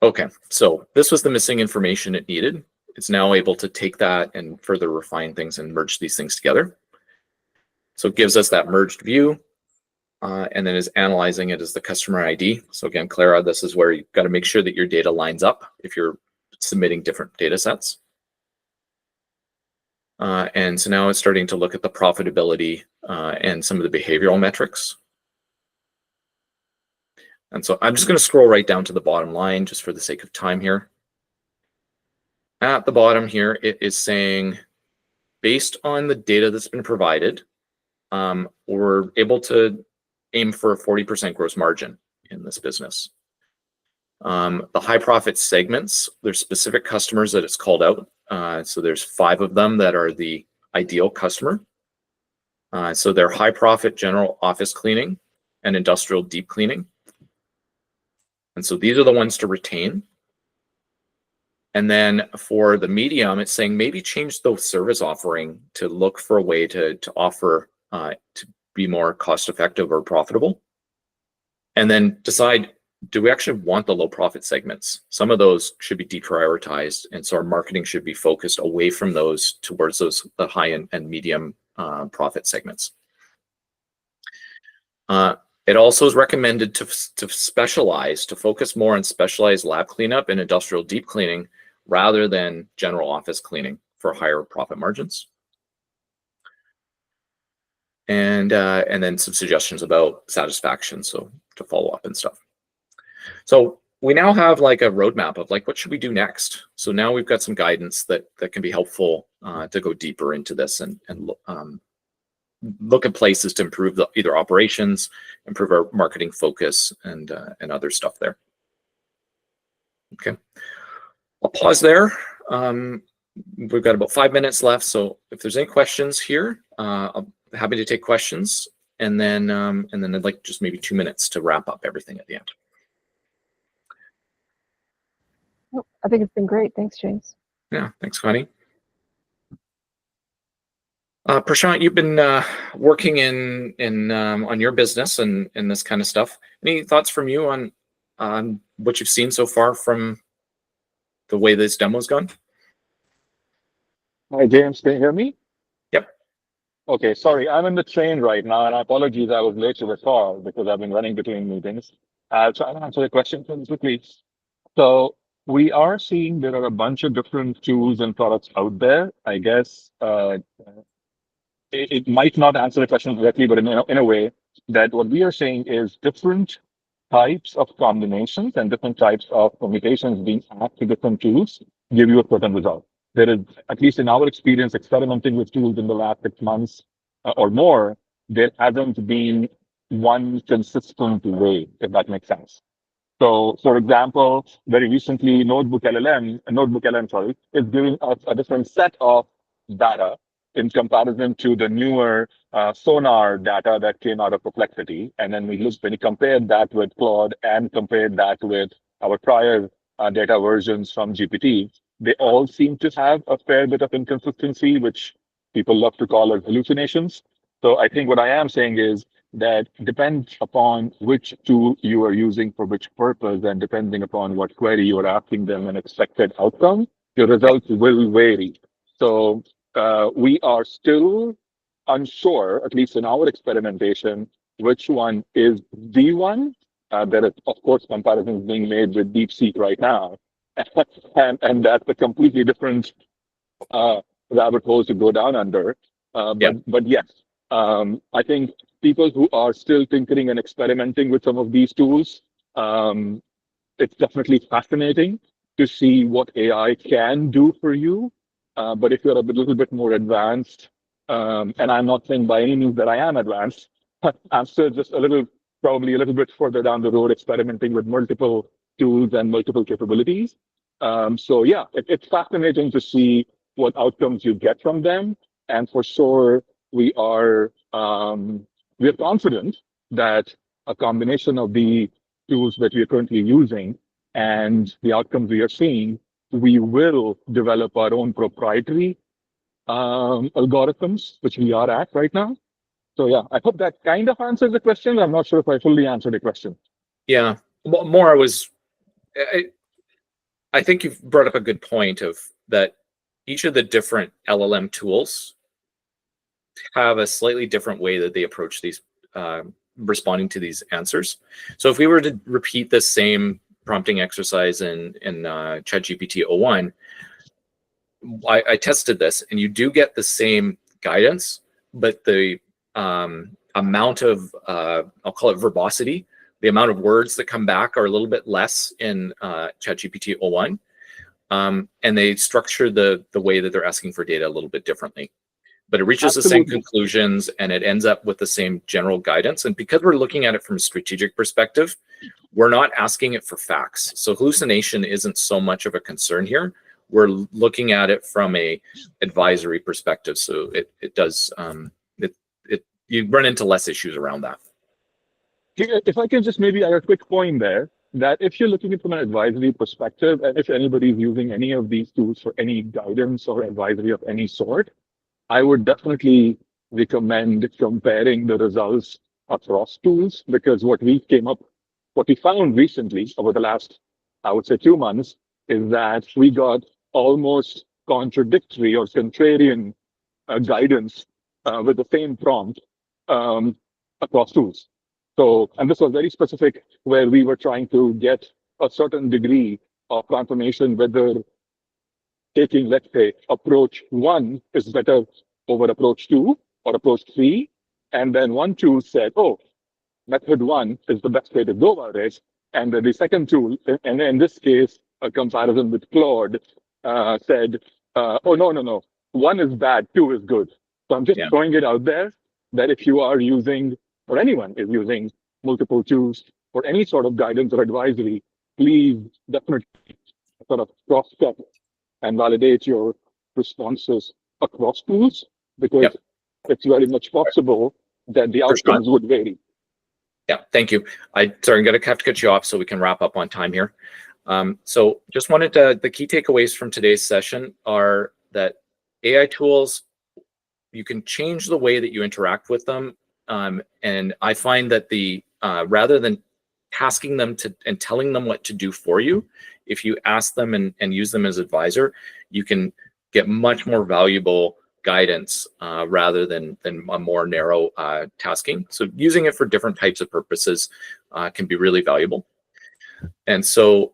Okay, so this was the missing information it needed. It's now able to take that and further refine things and merge these things together. So it gives us that merged view, and then is analyzing it as the customer ID. So again, Clara, this is where you've got to make sure that your data lines up if you're submitting different data sets. And so now it's starting to look at the profitability and some of the behavioral metrics. And so I'm just going to scroll right down to the bottom line just for the sake of time here. At the bottom here, it is saying, based on the data that's been provided, we're able to aim for a 40% gross margin in this business. The high profit segments, there's specific customers that it's called out. So there's 5 of them that are the ideal customer. So they're high profit general office cleaning and industrial deep cleaning. And so these are the ones to retain. And then for the medium, it's saying maybe change the service offering to look for a way to offer to be more cost effective or profitable. And then decide, do we actually want the low profit segments? Some of those should be deprioritized. And so our marketing should be focused away from those towards those the high and medium profit segments. It also is recommended to specialize, to focus more on specialized lab cleanup and industrial deep cleaning rather than general office cleaning for higher profit margins. And then some suggestions about satisfaction, so to follow up and stuff. So we now have like a roadmap of like, what should we do next? So now we've got some guidance that can be helpful to go deeper into this and look at places to improve either operations, improve our marketing focus, and other stuff there. Okay, I'll pause there. We've got about 5 minutes left, so if there's any questions here, I'm happy to take questions, and then I'd like just maybe 2 minutes to wrap up everything at the end. I think it's been great. Thanks, James. Yeah, thanks, Connie. Prashant, you've been working on your business and this kind of stuff. Any thoughts from you on what you've seen so far from the way this demo's gone? Hi, James. Can you hear me? Yep. Okay, sorry. I'm in the train right now, and apologies I was late to the call because I've been running between meetings. I'll try to answer the question quickly. So we are seeing there are a bunch of different tools and products out there. I guess it might not answer the question directly, but in a way that what we are saying is different types of combinations and different types of permutations being added to different tools give you a certain result. There is, at least in our experience, experimenting with tools in the last 6 months or more, there hasn't been one consistent way, if that makes sense. So, for example, very recently, Notebook LLM, is giving us a different set of data in comparison to the newer Sonar data that came out of Perplexity. And then when you compared that with Claude and compared that with our prior data versions from GPT, they all seem to have a fair bit of inconsistency, which people love to call as hallucinations. So I think what I am saying is that depends upon which tool you are using for which purpose, and depending upon what query you are asking them an expected outcome, your results will vary. So we are still unsure, at least in our experimentation, which one is the one. There is, of course, comparisons being made with DeepSeek right now, and that's a completely different rabbit hole to go down under. But yes, I think people who are still tinkering and experimenting with some of these tools, it's definitely fascinating to see what AI can do for you. But if you're a little bit more advanced, and I'm not saying by any means that I am advanced, I'm still just probably a little bit further down the road, experimenting with multiple tools and multiple capabilities. So yeah, it's fascinating to see what outcomes you get from them. And for sure, we are confident that a combination of the tools that we are currently using and the outcomes we are seeing, we will develop our own proprietary algorithms, which we are at right now. So yeah, I hope that kind of answers the question. I'm not sure if I fully answered the question. Yeah, more I think you've brought up a good point of that each of the different LLM tools have a slightly different way that they approach these responding to these answers. So if we were to repeat the same prompting exercise in ChatGPT 01, I tested this, and you do get the same guidance, but the amount of I'll call it verbosity, the amount of words that come back are a little bit less in ChatGPT 01, and they structure the way that they're asking for data a little bit differently. But it reaches the same conclusions, and it ends up with the same general guidance. And because we're looking at it from a strategic perspective, we're not asking it for facts. So hallucination isn't so much of a concern here. We're looking at it from a advisory perspective. So it does, you run into less issues around that. If I can just maybe add a quick point there, that if you're looking at it from an advisory perspective, and if anybody's using any of these tools for any guidance or advisory of any sort, I would definitely recommend comparing the results across tools, because what we found recently over the last, I would say, 2 months, is that we got almost contradictory or contrarian guidance with the same prompt across tools. So, and this was very specific, where we were trying to get a certain degree of confirmation whether taking, let's say, approach 1 is better over approach 2 or approach 3. And then one tool said, oh, method 1 is the best way to go about it. And then the second tool, and in this case, a comparison with Claude, said, oh, no, 1 is bad, 2 is good. So I'm just throwing it out there that if you are using, or anyone is using multiple tools for any sort of guidance or advisory, please definitely sort of cross-check and validate your responses across tools, because it's very much possible that the outcomes would vary. Yeah, thank you. Sorry, I'm going to have to cut you off so we can wrap up on time here. So just wanted to, the key takeaways from today's session are that AI tools, you can change the way that you interact with them. And I find that rather than tasking them and telling them what to do for you, if you ask them and use them as advisor, you can get much more valuable guidance rather than a more narrow tasking. So using it for different types of purposes can be really valuable. And so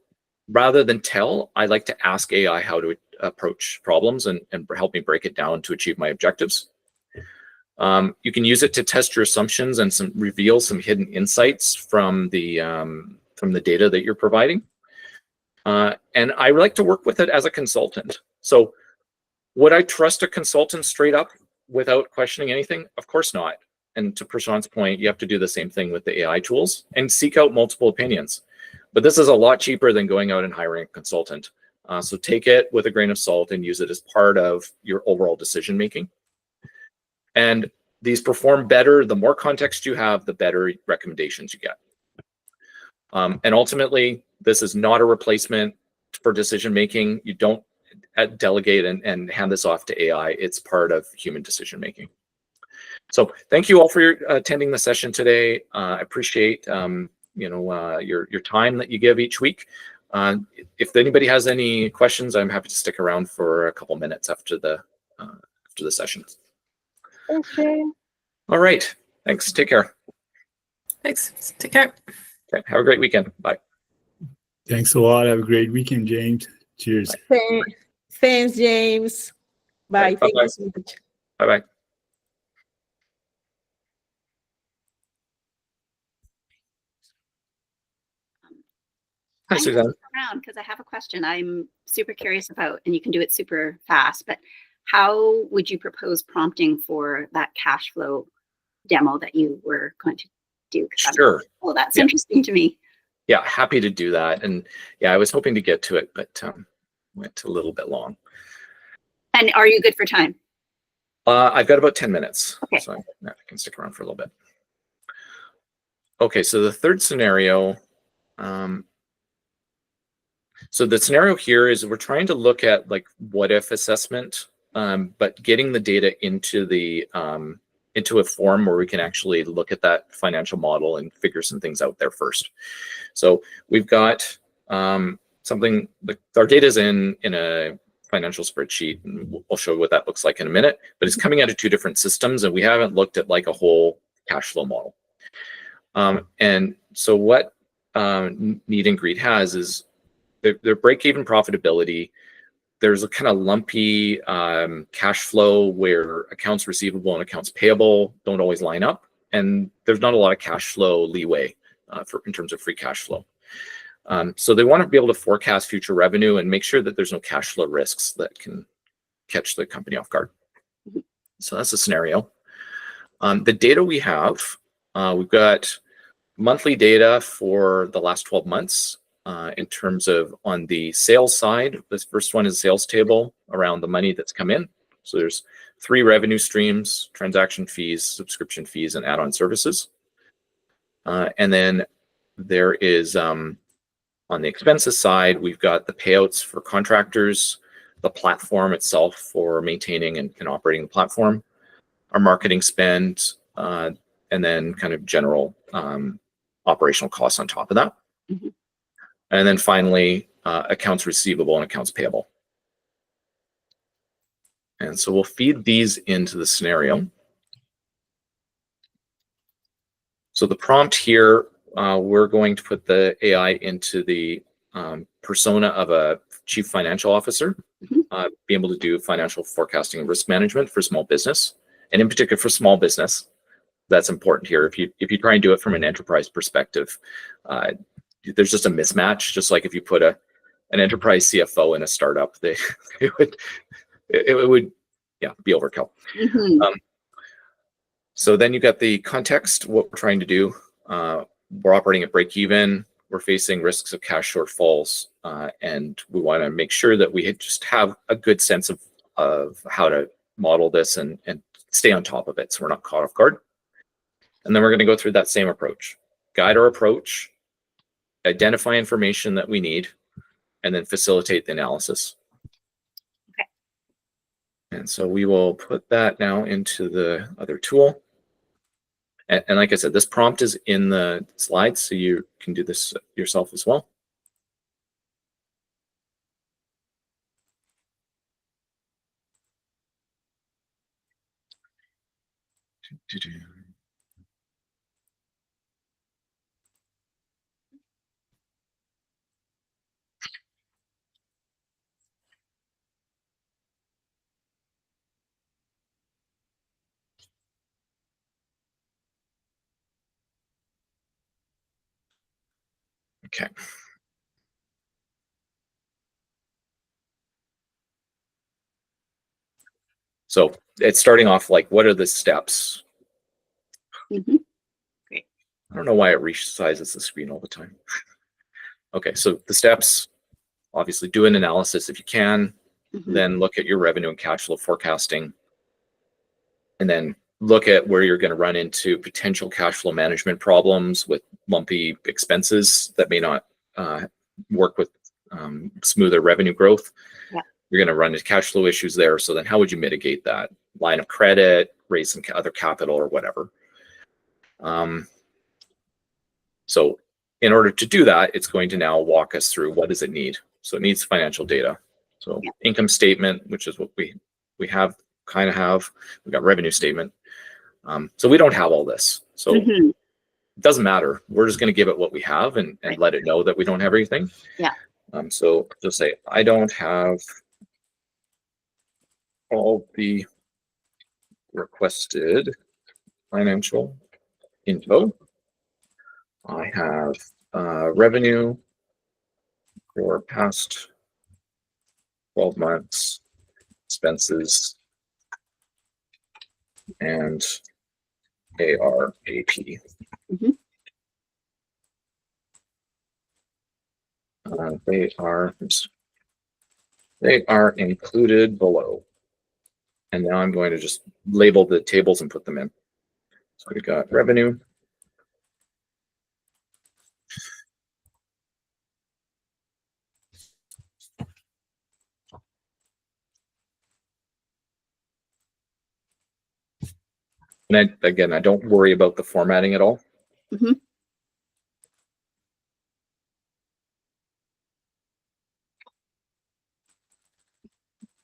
rather than tell, I like to ask AI how to approach problems and help me break it down to achieve my objectives. You can use it to test your assumptions and reveal some hidden insights from the data that you're providing. And I like to work with it as a consultant. So would I trust a consultant straight up without questioning anything? Of course not. And to Prashant's point, you have to do the same thing with the AI tools and seek out multiple opinions. But this is a lot cheaper than going out and hiring a consultant. So take it with a grain of salt and use it as part of your overall decision making. And these perform better. The more context you have, the better recommendations you get. And ultimately, this is not a replacement for decision making. You don't delegate and hand this off to AI. It's part of human decision making. So thank you all for your attending the session today. I appreciate your time that you give each week. If anybody has any questions, I'm happy to stick around for a couple minutes after the session. Thanks, Jane. All right. Thanks. Take care. Thanks. Take care. Okay. Have a great weekend. Bye. Thanks a lot. Have a great weekend, James. Cheers. Thanks, James. Bye. Right, Thank bye-bye. you so much. Bye-bye. Hi, I'm Suzanne. gonna stick around because I have a question I'm super curious about, and you can do it super fast, but how would you propose prompting for that cash flow demo that you were going to do? 'Cause I'm like, Sure. oh, that's Yeah. interesting to me. Yeah, happy to do that. And yeah, I was hoping to get to it, but went a little bit long. And are you good for time? I've got about 10 minutes, Okay. so I can stick around for a little bit. Okay, so the third scenario, so the scenario here is we're trying to look at like what if assessment, but getting the data into the into a form where we can actually look at that financial model and figure some things out there first. So we've got something, our data is in a financial spreadsheet, and we'll show what that looks like in a minute, but it's coming out of two different systems and we haven't looked at like a whole cash flow model. And so what Neet and Greet has is their break-even profitability. There's a kind of lumpy cash flow where accounts receivable and accounts payable don't always line up, and there's not a lot of cash flow leeway in terms of free cash flow. So they want to be able to forecast future revenue and make sure that there's no cash flow risks that can catch the company off guard. So that's the scenario. The data we have, we've got monthly data for the last 12 months. In terms of on the sales side, this first one is sales table around the money that's come in. So there's 3 revenue streams: transaction fees, subscription fees, and add-on services. And then there is on the expenses side, we've got the payouts for contractors, the platform itself for maintaining and operating the platform, our marketing spend, and then kind of general operational costs on top of that. Mm-hmm. And then finally, accounts receivable and accounts payable. And so we'll feed these into the scenario. So the prompt here, we're going to put the AI into the persona of a chief financial officer, be able to do financial forecasting and risk management for small business, and in particular for small business. That's important here. If you try and do it from an enterprise perspective, there's just a mismatch. Just like if you put an enterprise CFO in a startup, it would be overkill. Mm-hmm. So then you got the context, what we're trying to do. We're operating at break even. We're facing risks of cash shortfalls, and we want to make sure that we just have a good sense of how to model this and stay on top of it so we're not caught off guard. And then we're going to go through that same approach, guide our approach, identify information that we need, and then facilitate the analysis. Okay. And so we will put that now into the other tool. And like I said, this prompt is in the slides, so you can do this yourself as well. Okay. So it's starting off like, what are the steps? Mm-hmm. Great. I don't know why it resizes the screen all the time. Okay, so the steps, obviously do an analysis if you can, then look at your revenue and cash flow forecasting, and then look at where you're going to run into potential cash flow management problems with lumpy expenses that may not work with smoother revenue growth. Yeah. You're going to run into cash flow issues there. So then how would you mitigate that? Line of credit, raise some other capital or whatever. So in order to do that, it's going to now walk us through what does it need. So it needs financial data. So income statement, which is what we have, kind of have. We got revenue statement. So we don't have all this. So it doesn't matter. We're just going to give it what we have and let it know that we don't have everything. Yeah. So just say, I don't have all the requested financial info. I have revenue for past 12 months, expenses, and ARAP. They are included below. And now I'm going to just label the tables and put them in. So we got revenue. And again, I don't worry about the formatting at all.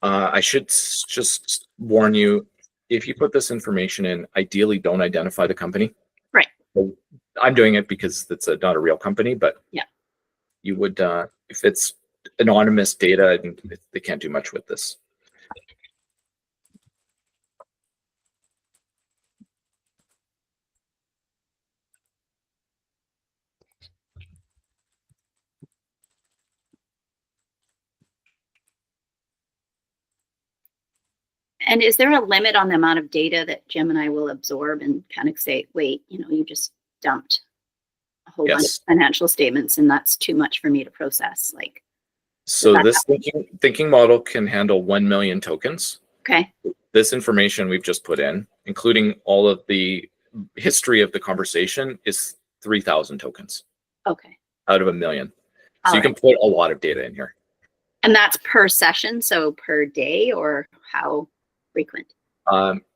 I should just warn you, if you put this information in, ideally don't identify the company. Right. I'm doing it because it's not a real company, but you would, if it's anonymous data, they can't do much with this. And is there a limit on the amount of data that Gemini will absorb and kind of say, wait, you just dumped a whole bunch of financial statements and that's too much for me to process? Like, so this thinking model can handle 1 million tokens. Okay. This information we've just put in, including all of the history of the conversation, is 3,000 tokens. Okay. Out of 1 million. So you can put a lot of data in here. And that's per session, so per day, or how frequent?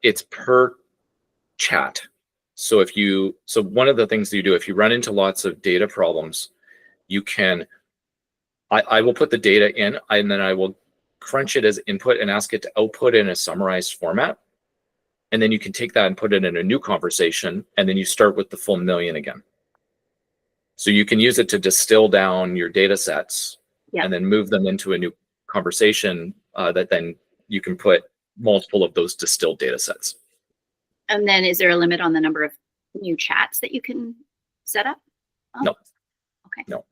It's per chat. So one of the things that you do, if you run into lots of data problems, you can, I will put the data in and then I will crunch it as input and ask it to output in a summarized format. And then you can take that and put it in a new conversation, and then you start with the full 1 million again. So you can use it to distill down your data sets and then move them into a new conversation that then you can put multiple of those distilled data sets. And then is there a limit on the number of new chats that you can set up? Oh. No. Okay. No.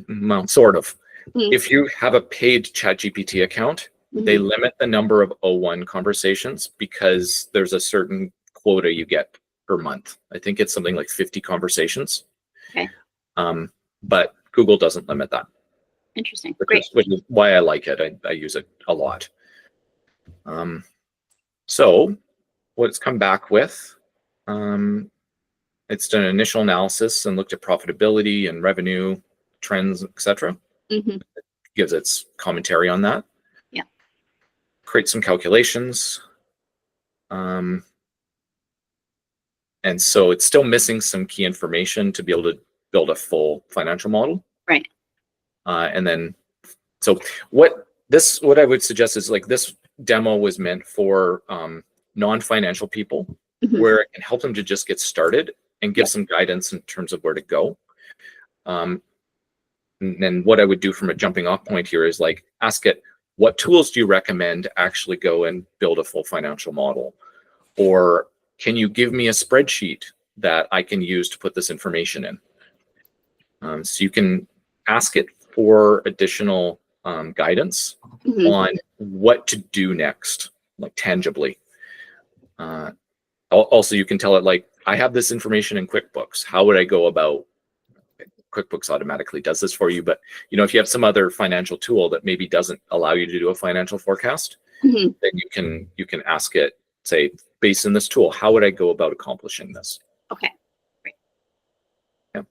Well, sort of. If you have a paid ChatGPT account, they limit the number of O1 conversations because there's a certain quota you get per month. I think it's something like 50 conversations. Okay. But Google doesn't limit that. Interesting. Which is why I like it. I use it a lot. So what it's come back with, it's done an initial analysis and looked at profitability and revenue trends, etc. Gives its commentary on that. Create some calculations. And so it's still missing some key information to be able to build a full financial model. Right. And then, so what I would suggest is, like, this demo was meant for non-financial people, where it can help them to just get started and give some guidance in terms of where to go. And then what I would do from a jumping off point here is, like, ask it, what tools do you recommend to actually go and build a full financial model? Or can you give me a spreadsheet that I can use to put this information in? So you can ask it for additional guidance on what to do next, like tangibly. Also, you can tell it, like, I have this information in QuickBooks. How would I go about? QuickBooks automatically does this for you, but if you have some other financial tool that maybe doesn't allow you to do a financial forecast, then you can ask it, say, based on this tool, how would I go about accomplishing this? Okay. Great. Yeah.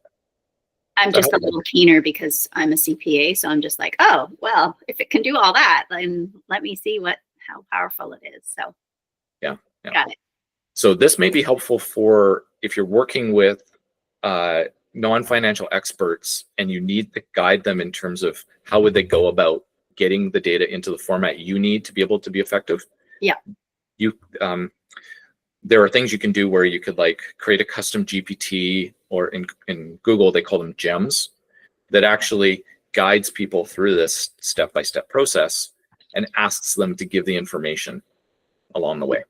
I'm just a little keener because I'm a CPA. So I'm just like, oh, well, if it can do all that, then let me see how powerful it is. So yeah. got it. So this may be helpful for if you're working with non-financial experts and you need to guide them in terms of how would they go about getting the data into the format you need to be able to be effective. Yeah. There are things you can do where you could like create a custom GPT, or in Google, they call them gems, that actually guides people through this step-by-step process and asks them to give the information along the way.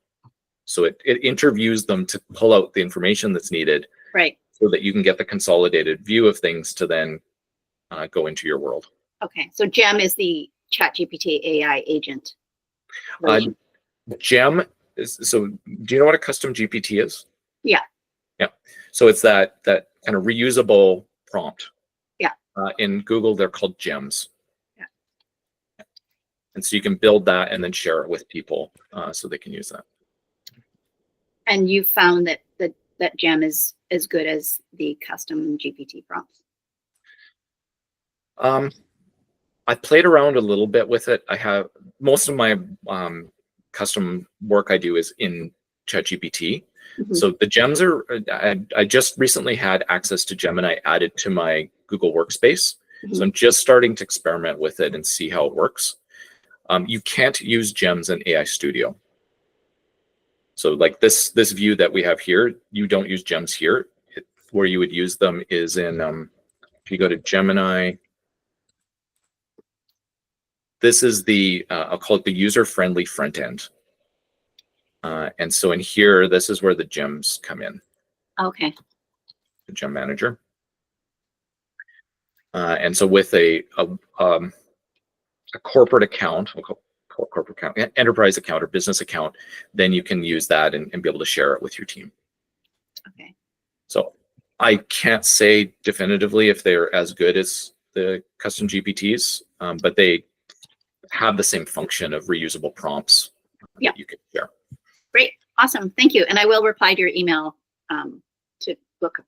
So it interviews them to pull out the information that's needed, Right. so that you can get the consolidated view of things to then go into your world. Okay. So GEM is the ChatGPT AI agent version. GEM is, so do you know what a custom GPT is? Yeah. Yeah. So it's that kind of reusable prompt. Yeah. In Google, they're called gems. Yeah. And so you can build that and then share it with people so they can use that. And you found that GEM is as good as the custom GPT prompts. I played around a little bit with it. I have most of my custom work I do is in ChatGPT. Mm-hmm. So the gems are, I just recently had access to Gemini added to my Google Workspace. Mm-hmm. So I'm just starting to experiment with it and see how it works. You can't use gems in AI Studio. So like this view that we have here, you don't use gems here. Where you would use them is in, if you go to Gemini, this is the, I'll call it the user-friendly front end. And so in here, this is where the gems come in. Okay. The gem manager. And so with a corporate account, we'll call corporate account, enterprise account or business account, then you can use that and be able to share it with your team. Okay. So I can't say definitively if they're as good as the custom GPTs, but they have the same function of reusable prompts that you can share. Great. Awesome. Thank you. And I will reply to your email to book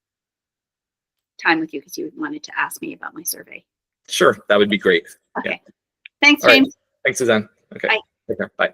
time with you because you wanted to ask me about my survey. Sure. That would be great. Okay. Yeah. Thanks, All right. James. Thanks, Suzanne. Okay. Bye. Take care. Bye.